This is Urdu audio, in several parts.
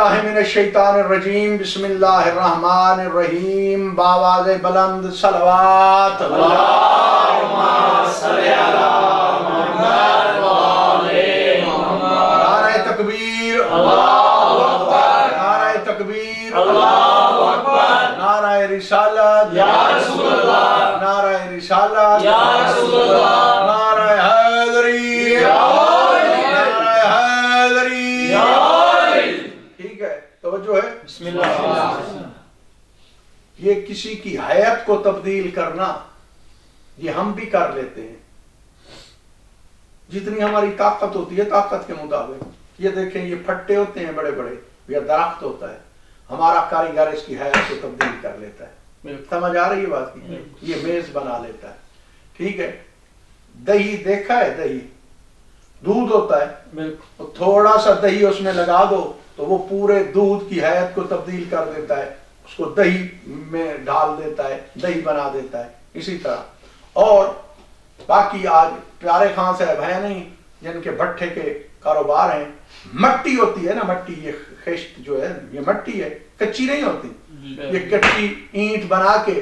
باللہ من الشیطان الرجیم بسم اللہ الرحمن الرحیم باواز بلند صلوات اللہم صلی علی محمد وآلِ محمد نعرہ تکبیر اللہ اکبر نعرہ تکبیر اللہ اکبر نعرہ رسالت یا رسول اللہ نعرہ رسالت یا رسول اللہ نعرہ حیدری نعرہ حیدری ٹھیک ہے توجہ ہے بسم اللہ یہ کسی کی حیات کو تبدیل کرنا یہ ہم بھی کر لیتے ہیں جتنی ہماری طاقت ہوتی ہے طاقت کے مطابق یہ دیکھیں یہ پھٹے ہوتے ہیں بڑے بڑے یا درخت ہوتا ہے ہمارا کاریگر اس کی حیات کو تبدیل کر لیتا ہے سمجھ آ رہی ہے بات کی یہ میز بنا لیتا ہے ٹھیک ہے دہی دیکھا ہے دہی دودھ ہوتا ہے تھوڑا سا دہی اس میں لگا دو تو وہ پورے دودھ کی حیات کو تبدیل کر دیتا ہے اس کو دہی میں ڈال دیتا ہے دہی بنا دیتا ہے اسی طرح اور باقی آج پیارے خان صاحب ہیں نہیں جن کے بھٹے کے کاروبار ہیں مٹی ہوتی ہے نا مٹی یہ خشت جو ہے یہ مٹی ہے کچی نہیں ہوتی یہ کچی اینٹ بنا کے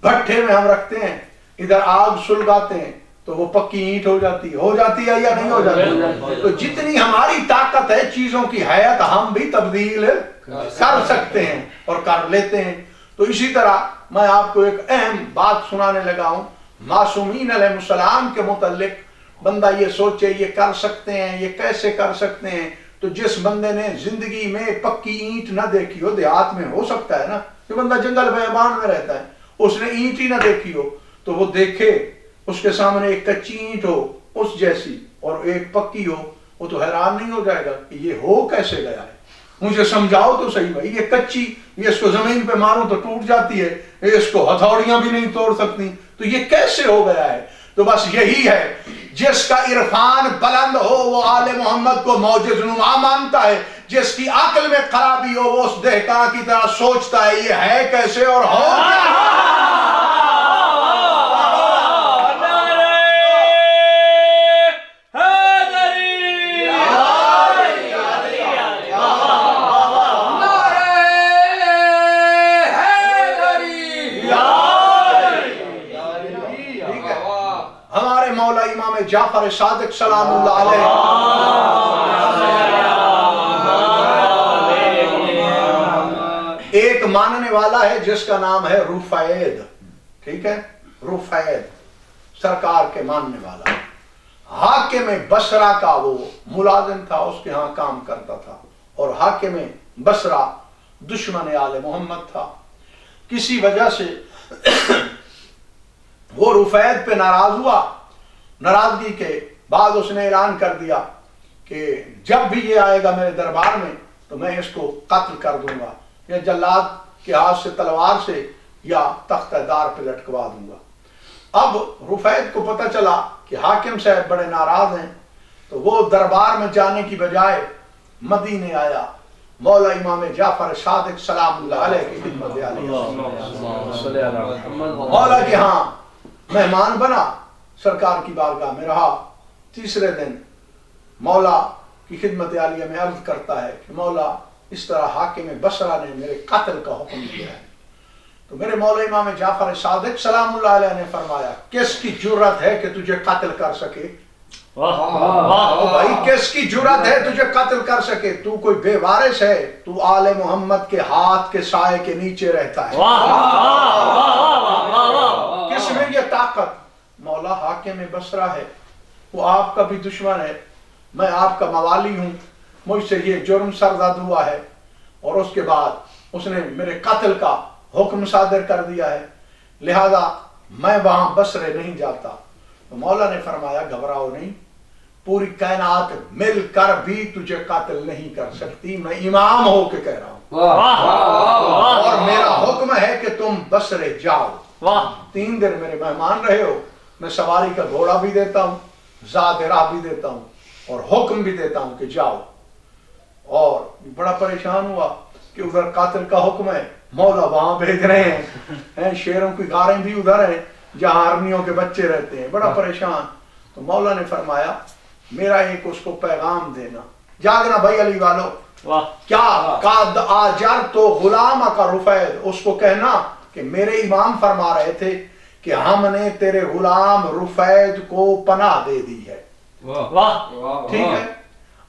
بھٹے میں ہم رکھتے ہیں ادھر آگ سلگاتے ہیں تو وہ پکی اینٹ ہو جاتی ہے یا نہیں ہو جاتی تو جتنی ہماری طاقت ہے چیزوں کی حیات ہم بھی تبدیل کر سکتے ہیں اور کر لیتے ہیں تو اسی طرح میں آپ کو ایک اہم بات سنانے لگا ہوں معصومین علیہ السلام کے متعلق بندہ یہ سوچے یہ کر سکتے ہیں یہ کیسے کر سکتے ہیں تو جس بندے نے زندگی میں پکی اینٹ نہ دیکھی ہو دیہات میں ہو سکتا ہے نا کہ بندہ جنگل بیابان میں رہتا ہے اس نے اینٹ ہی نہ دیکھی ہو تو وہ دیکھے اس کے سامنے ایک کچی اینٹ ہو اس جیسی اور ایک پکی ہو وہ تو حیران نہیں ہو جائے گا کہ یہ ہو کیسے گیا ہے مجھے سمجھاؤ تو صحیح بھائی یہ کچی یہ اس کو زمین پہ مارو تو ٹوٹ جاتی ہے اس کو ہتھوڑیاں بھی نہیں توڑ سکتی تو یہ کیسے ہو گیا ہے تو بس یہی ہے جس کا عرفان بلند ہو وہ آل محمد کو معجز نما مانتا ہے جس کی عقل میں خرابی ہو وہ اس دہقان کی طرح سوچتا ہے یہ ہے کیسے اور ہو جعفر صادق سلام اللہ علیہ ایک ماننے والا ہے جس کا نام ہے رفید ٹھیک ہے رفید سرکار کے ماننے والا حاکم بصرہ کا وہ ملازم تھا اس کے ہاں کام کرتا تھا اور حاکم بصرہ دشمن آل محمد تھا کسی وجہ سے وہ رفید پہ ناراض ہوا ناراضگی کے بعد اس نے اعلان کر دیا کہ جب بھی یہ آئے گا میرے دربار میں تو میں اس کو قتل کر دوں گا یا جلاد کے ہاتھ سے تلوار سے یا تختہ دار پہ لٹکوا دوں گا اب رفید کو پتہ چلا کہ حاکم صاحب بڑے ناراض ہیں تو وہ دربار میں جانے کی بجائے مدینے آیا مولا امام جعفر صادق سلام اللہ علیہ کی خدمت مولا کے ہاں مہمان بنا سرکار کی بارگاہ میں رہا تیسرے دن مولا کی خدمت عالیہ میں عرض کرتا ہے کہ مولا اس طرح حاکم بصرہ نے میرے قتل کا حکم دیا ہے تو میرے مولا امام جعفر صادق سلام اللہ علیہ نے فرمایا کس کی جرت ہے کہ تجھے قتل کر سکے بھائی کس کی جرت ہے تجھے قتل کر سکے تو کوئی بے وارث ہے تو آل محمد کے ہاتھ کے سائے کے نیچے رہتا ہے کس میں یہ طاقت مولا حاکم بصرہ ہے وہ آپ کا بھی دشمن ہے میں آپ کا موالی ہوں مجھ سے یہ جرم سرزد ہوا ہے اور اس کے بعد اس نے میرے قتل کا حکم صادر کر دیا ہے لہذا میں وہاں بصرے نہیں جاتا تو مولا نے فرمایا گھبراؤ نہیں پوری کائنات مل کر بھی تجھے قتل نہیں کر سکتی میں امام ہو کے کہہ رہا ہوں اور میرا حکم ہے کہ تم بصرے جاؤ 3 دن میرے مہمان رہے ہو میں سواری کا گھوڑا بھی دیتا ہوں زاد راہ بھی دیتا ہوں اور حکم بھی دیتا ہوں کہ جاؤ اور بڑا پریشان ہوا کہ ادھر قاتل کا حکم ہے مولا وہاں بھیج رہے ہیں شیروں کی غاریں بھی ادھر ہیں جہاں ارنیوں کے بچے رہتے ہیں بڑا پریشان تو مولا نے فرمایا میرا ایک اس کو پیغام دینا جاگنا بھائی علی والو کیا قد آجرت غلامک رفید، اس کو کہنا کہ میرے امام فرما رہے تھے کہ ہم نے تیرے غلام رفید کو پناہ دے دی ہے. ٹھیک ہے.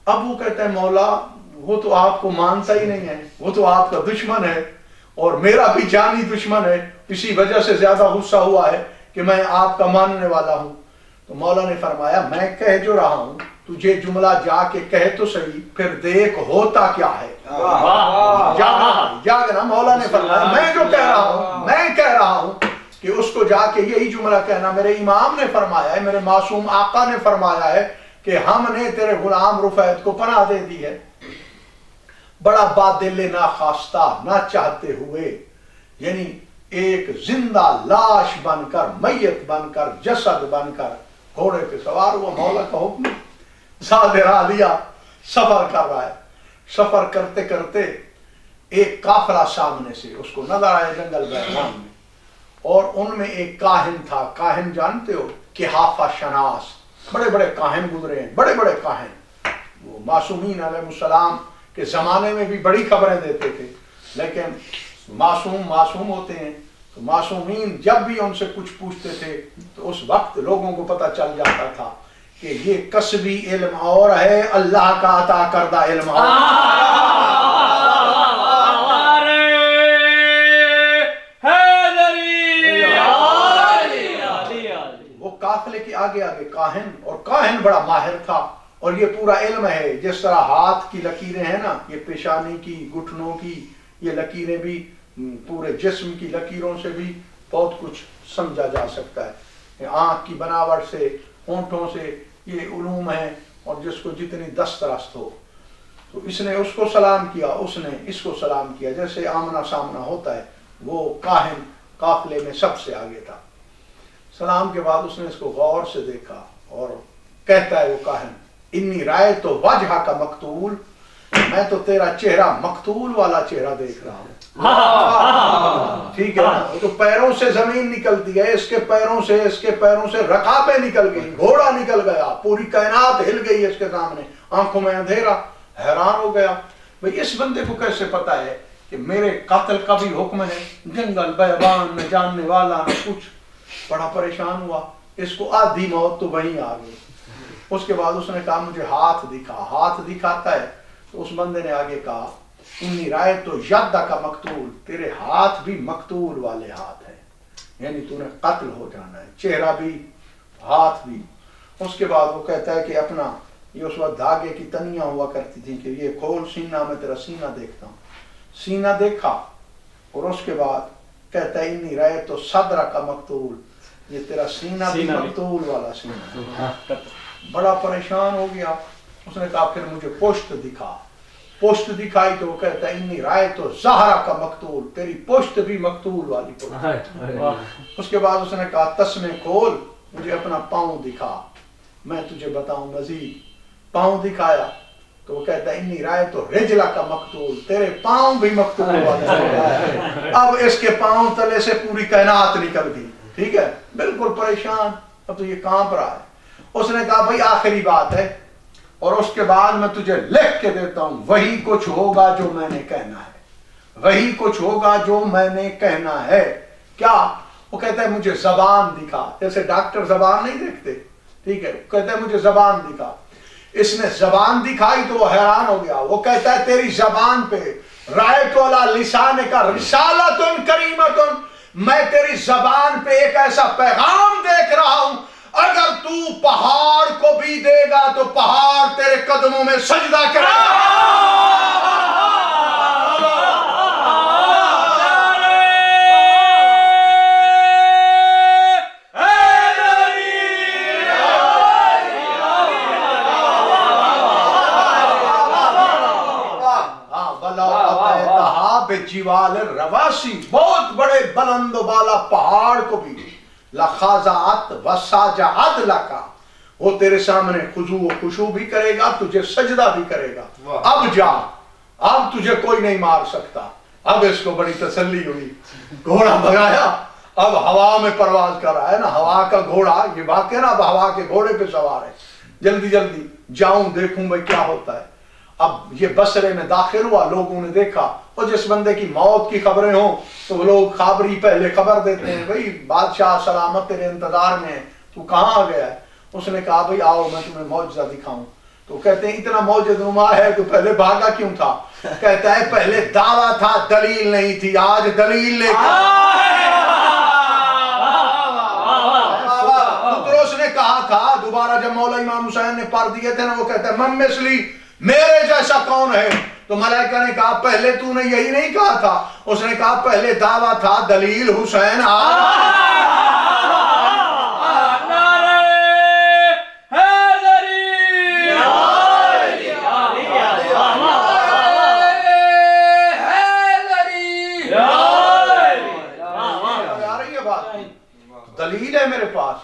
اب وہ کہتا ہے مولا وہ تو آپ کو مانتا ہی نہیں ہے، وہ تو آپ کا دشمن ہے اور میرا بھی جانی دشمن ہے، اسی وجہ سے زیادہ غصہ ہوا ہے کہ میں آپ کا ماننے والا ہوں. تو مولا نے فرمایا میں کہہ جو رہا ہوں، تجھے جملہ جا کے کہہ تو صحیح، پھر دیکھ ہوتا کیا ہے. جاگنا. مولا نے فرمایا میں جو کہہ رہا ہوں، میں کہہ رہا ہوں کہ اس کو جا کے یہی جملہ کہنا میرے امام نے فرمایا ہے، میرے معصوم آقا نے فرمایا ہے کہ ہم نے تیرے غلام رفید کو پناہ دے دی ہے. بڑا بادل ناخواستہ نہ چاہتے ہوئے، یعنی ایک زندہ لاش بن کر، میت بن کر، جسد بن کر گھوڑے پہ سوار ہوا. مولا کا حکم زاد راہ لیا، سفر کر رہا ہے. سفر کرتے کرتے ایک قافلہ سامنے سے اس کو نظر آئے جنگل بیابان میں، اور ان میں ایک کاہن تھا. کاہن جانتے ہو، کہافہ شناس، بڑے بڑے کاہن گزرے ہیں، بڑے بڑے کاہن. وہ معصومین علیہ السلام کے زمانے میں بھی بڑی خبریں دیتے تھے، لیکن معصوم ہوتے ہیں تو معصومین جب بھی ان سے کچھ پوچھتے تھے تو اس وقت لوگوں کو پتہ چل جاتا تھا کہ یہ کسبی علم اور ہے، اللہ کا عطا کردہ علم اور. وہ قافلے کے آگے آگے کاہن، اور کاہن بڑا ماہر تھا، اور یہ پورا علم ہے. جس طرح ہاتھ کی لکیریں ہیں نا، یہ پیشانی کی، گھٹنوں کی یہ لکیریں بھی، پورے جسم کی لکیروں سے بھی بہت کچھ سمجھا جا سکتا ہے. آنکھ کی بناوٹ سے، ہونٹوں سے، یہ علوم ہیں. اور جس کو جتنی دسترست ہو. تو اس نے اس کو سلام کیا، اس نے اس کو سلام کیا، جیسے آمنا سامنا ہوتا ہے. وہ کاہن قافلے میں سب سے آگے تھا. سلام کے بعد اس نے اس کو غور سے دیکھا اور کہتا ہے وہ کاہن، انی رائے تو وجہ کا مقتول، میں تو تیرا چہرہ مقتول والا چہرہ دیکھ رہا ہوں. ٹھیک ہے نا. تو پیروں سے زمین نکلتی ہے، اس کے پیروں سے رکابیں نکل گئی، گھوڑا نکل گیا، پوری کائنات ہل گئی اس کے سامنے، آنکھوں میں اندھیرا. حیران ہو گیا، بھئی اس بندے کو کیسے پتا ہے کہ میرے قتل کا بھی حکم ہے، جنگل بیابان میں جاننے والا نہ کچھ. بڑا پریشان ہوا، اس کو آدھی موت تو وہیں آ گئی. اس کے بعد اس نے کہا مجھے ہاتھ دکھا. ہاتھ دکھاتا ہے تو اس بندے نے آگے کہا انی رائے تو ید کا مقتول، تیرے ہاتھ بھی مقتول والے ہاتھ ہیں، یعنی تو نے قتل ہو جانا ہے، چہرہ بھی ہاتھ بھی. اس کے بعد وہ کہتا ہے کہ اپنا یہ اس وقت دھاگے کی تنیاں ہوا کرتی تھی کہ یہ کھول سینہ، میں تیرا سینہ دیکھتا ہوں. سینہ دیکھا اور اس کے بعد کہتا ہے انی رائے تو صدر کا مقتول، یہ تیرا سینہ بھی مقتول والا سینہ. بڑا پریشان ہو گیا. اس نے کہا پھر مجھے پشت دکھا. پشت دکھائی تو وہ کہتا ہے انی رائے تو زہرا کا مقتول، تیری پشت بھی مقتول والی پشت. اس کے بعد اس نے کہا تسمے کھول، مجھے اپنا پاؤں دکھا، میں تجھے بتاؤں مزید. پاؤں دکھایا تو وہ کہتا ہے انی رائے تو رجلا کا مقتول، تیرے پاؤں بھی مقتول والے. اب اس کے پاؤں تلے سے پوری کائنات نکل گئی. ٹھیک ہے، بالکل پریشان، اب تو یہ کانپ رہا ہے. اس نے کہا بھائی آخری بات ہے اور اس کے بعد میں تجھے لکھ کے دیتا ہوں، وہی کچھ ہوگا جو میں نے کہنا ہے، وہی کچھ ہوگا جو میں نے کہنا ہے. کیا؟ وہ کہتا ہے مجھے زبان دکھا. جیسے ڈاکٹر زبان نہیں دیکھتے، ٹھیک ہے، کہتا ہے مجھے زبان دکھا. اس نے زبان دکھائی تو وہ حیران ہو گیا. وہ کہتا ہے تیری زبان پہ رائت علی لسان کا رسالۃ کریمۃ، میں تیری زبان پہ ایک ایسا پیغام دیکھ رہا ہوں، اگر تو پہاڑ کو بھی دے گا تو پہاڑ تیرے قدموں میں سجدہ کرے گا. جیوال رواسی، بہت بڑے بلند و بالا پہاڑ کو بھی لخاضعت وساجعت لکا، وہ تیرے سامنے خضوع و خشوع بھی کرے گا، تجھے سجدہ بھی کرے گا. اب جا، اب تجھے کوئی نہیں مار سکتا. اب اس کو بڑی تسلی ہوئی، گھوڑا بھگایا، اب ہوا میں پرواز کر رہا ہے نا. ہوا کا گھوڑا، یہ واقعہ نا، اب ہوا کے گھوڑے پہ سوار ہے. جلدی جلدی جاؤں دیکھوں بھائی کیا ہوتا ہے. اب یہ بصرے میں داخل ہوا، لوگوں نے دیکھا، اور جس بندے کی موت کی خبریں ہوں تو وہ لوگ خابری پہلے خبر دیتے ہیں، بھئی بادشاہ سلامت تیرے انتظار میں ہے، تو کہاں آ گیا ہے؟ اس نے کہا بھئی آؤ میں تمہیں معجزہ دکھاؤں۔ تو کہتے ہیں اتنا معجزہ نما ہے تو پہلے بھاگا کیوں تھا؟ کہتا ہے پہلے دعویٰ تھا، دلیل نہیں تھی، آج دلیل لے کر اس نے کہا تھا دوبارہ جب مولا امام حسین نے پر دیے تھے نا، وہ کہتا ہے من مثلی، میرے جیسا کون ہے؟ تو ملائکہ نے کہا پہلے تو نے یہی نہیں کہا تھا؟ اس نے کہا پہلے دعویٰ تھا دلیل حسین دلیل ہے میرے پاس،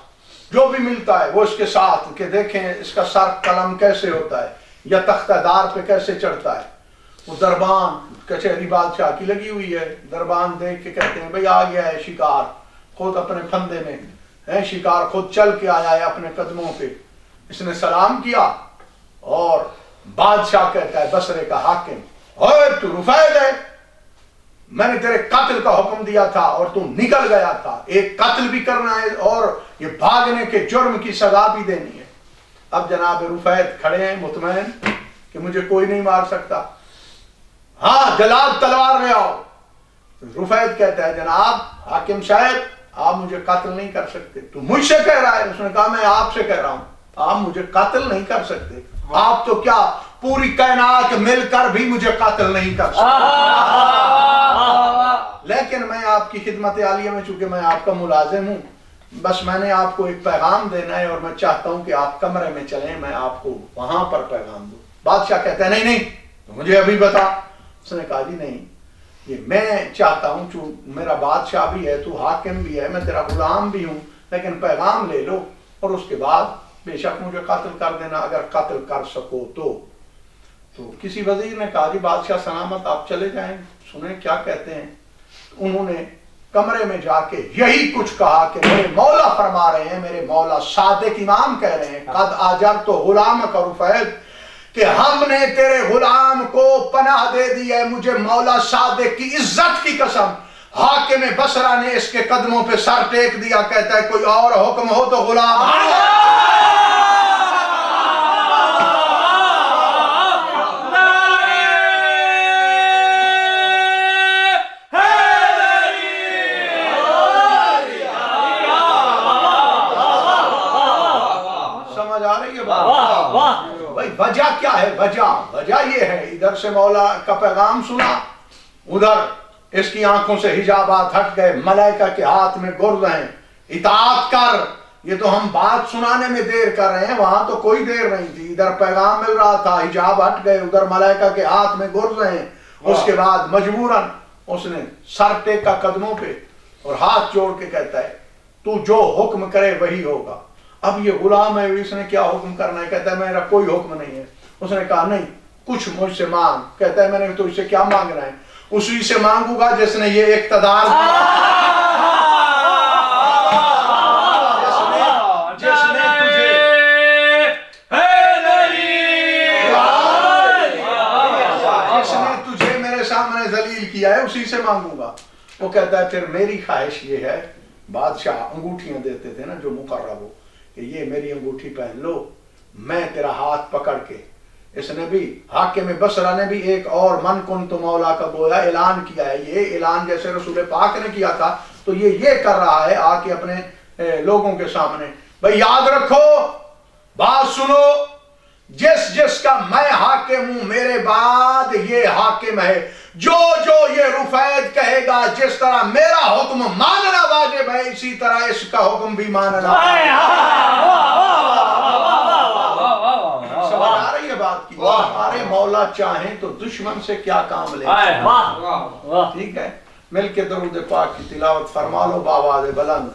جو بھی ملتا ہے وہ اس کے ساتھ، کہ دیکھیں اس کا سر قلم کیسے ہوتا ہے یا تختہ دار پہ کیسے چڑھتا ہے۔ وہ دربان کچہری بادشاہ کی لگی ہوئی ہے، دربان دیکھ کے کہتے ہیں بھئی آ گیا ہے شکار، خود اپنے پھندے میں ہے، شکار خود چل کے آیا ہے اپنے قدموں پہ۔ اس نے سلام کیا اور بادشاہ کہتا ہے بصرے کا حاکم، اوے تو رفید ہے، میں نے تیرے قتل کا حکم دیا تھا اور تو نکل گیا تھا، ایک قتل بھی کرنا ہے اور یہ بھاگنے کے جرم کی سزا بھی دینی ہے۔ اب جناب رفید کھڑے ہیں مطمئن کہ مجھے کوئی نہیں مار سکتا، ہاں جلاد تلوار لے آؤ۔ رفید کہتا ہے جناب حاکم صاحب آپ مجھے قتل نہیں کر سکتے۔ تو مجھ سے کہہ رہا ہے؟ اس نے کہا میں آپ سے کہہ رہا ہوں، آپ مجھے قتل نہیں کر سکتے، آپ تو کیا پوری کائنات مل کر بھی مجھے قتل نہیں کر سکتے، لیکن میں آپ کی خدمت عالیہ میں چونکہ میں آپ کا ملازم ہوں، بس میں نے آپ کو ایک پیغام دینا ہے اور میں چاہتا ہوں کہ آپ کمرے میں چلیں، میں آپ کو وہاں پر پیغام دوں۔ بادشاہ کہتا ہے نہیں نہیں تو مجھے ابھی بتا۔ اس نے کہا جی نہیں، یہ میں چاہتا ہوں چونکہ میرا بادشاہ بھی ہے، تو حاکم بھی ہے، میں تیرا غلام بھی ہوں، لیکن پیغام لے لو اور اس کے بعد بے شک مجھے قتل کر دینا اگر قتل کر سکو تو۔ تو کسی وزیر نے کہا جی بادشاہ سلامت آپ چلے جائیں، سنیں کیا کہتے ہیں۔ انہوں نے کمرے میں جا کے یہی کچھ کہا کہ میرے مولا فرما رہے ہیں، میرے مولا صادق امام کہہ رہے ہیں قد آجرت غلامک رفید، کہ ہم نے تیرے غلام کو پناہ دے دی ہے، مجھے مولا صادق کی عزت کی قسم۔ حاکم بصرہ نے اس کے قدموں پہ سر ٹیک دیا، کہتا ہے کوئی اور حکم ہو تو غلام وجہ کیا ہے؟ وجہ یہ ہے، ادھر سے مولا کا پیغام سنا، ادھر اس کی آنکھوں سے حجابات ہٹ گئے، ملائکہ کے ہاتھ میں گرز ہیں، اطاعت کر۔ یہ تو ہم بات سنانے میں دیر کر رہے ہیں، وہاں تو کوئی دیر نہیں تھی، ادھر پیغام مل رہا تھا، حجاب ہٹ گئے، ادھر ملائکہ کے ہاتھ میں گرز ہیں۔ اس کے بعد مجبوراً اس نے سر ٹیکا قدموں پہ اور ہاتھ جوڑ کے کہتا ہے تو جو حکم کرے وہی ہوگا۔ اب یہ غلام ہے، اس نے کیا حکم کرنا ہے؟ کہتا ہے میرا کوئی حکم نہیں ہے۔ اس نے کہا نہیں کچھ مجھ سے مانگ۔ کہتا ہے میں نے تو اس سے کیا مانگنا ہے؟ اسی سے مانگوں گا جس نے یہ اقتدار تجھے میرے سامنے ذلیل کیا ہے، اسی سے مانگوں گا۔ وہ کہتا ہے پھر میری خواہش یہ ہے، بادشاہ انگوٹھیاں دیتے تھے نا جو مقرب ہو، کہ یہ میری انگوٹھی پہن لو، میں تیرا ہاتھ پکڑ کے۔ اس نے بھی حاکم بصرہ نے بھی ایک اور من کن تو مولا کا گویا اعلان کیا ہے، یہ اعلان جیسے رسول پاک نے کیا تھا تو یہ کر رہا ہے آ کے اپنے لوگوں کے سامنے، بھئی یاد رکھو، بات سنو، جس کا میں حاکم ہوں میرے بعد یہ حاکم ہے، جو یہ رفید کہے گا، جس طرح میرا حکم ماننا واجب ہے اسی طرح اس کا حکم بھی ماننا۔ سمجھ آ رہی ہے بات کی؟ ہمارے مولا چاہیں تو دشمن سے کیا کام لے، ٹھیک ہے؟ مل کے درود پاک کی تلاوت فرما لو بآواز بلند۔